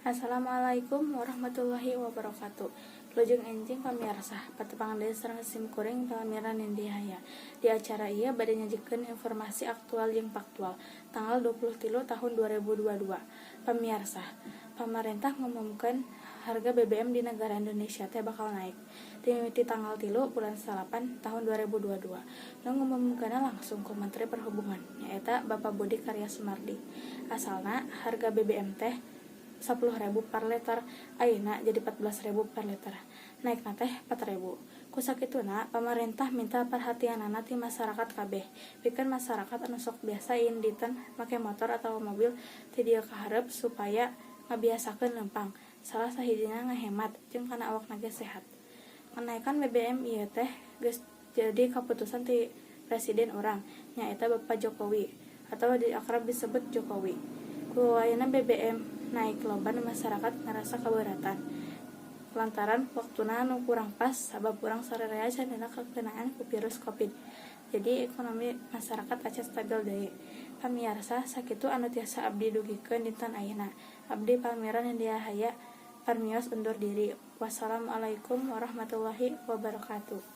Assalamualaikum warahmatullahi wabarakatuh. Lujeng enjing pamirsa, patepang sareng simkuring palamiran yang dihaya. Di acara ieu bade nyajikeun informasi aktual jeung faktual tanggal 23 tahun 2022. Pamirsa, pamarentah ngumumkeun harga BBM di negara Indonesia teh bakal naik. Di tanggal 3 bulan 8 tahun 2022. Nu ngumumkeunna langsung ku Menteri Perhubungan nyaeta Bapak Budi Karya Sumardi. Asalna harga BBM teh 10.000 per liter, ayeuna jadi 14.000 per liter. Naikna teh 4.000. Ku sakituna pamarentah minta perhatianana ti masyarakat kabeh. Pikeun masyarakat anu sok biasa inditen make motor atau mobil ti dieu ka hareup supaya ngabiasakeun lempang. Salah sahijina ngahemat jeung kana awakna ge sehat. Kenaikan BBM ieu teh geus jadi kaputusan ti Presiden urang nyaeta Bapak Jokowi atau akrab disebut Jokowi. Ku ayeuna BBM naik loban masyarakat ngerasa keberatan lantaran waktuna nu kurang pas sabab urang sarerea cenah kakenaan ku virus Covid. Jadi ekonomi masyarakat acan stabil deui. Pamirsa, sakitu anu tiasa abdi dugikeun dinten ayeuna. Abdi palmiran yang dihaya parmios undur diri. Wassalamualaikum warahmatullahi wabarakatuh.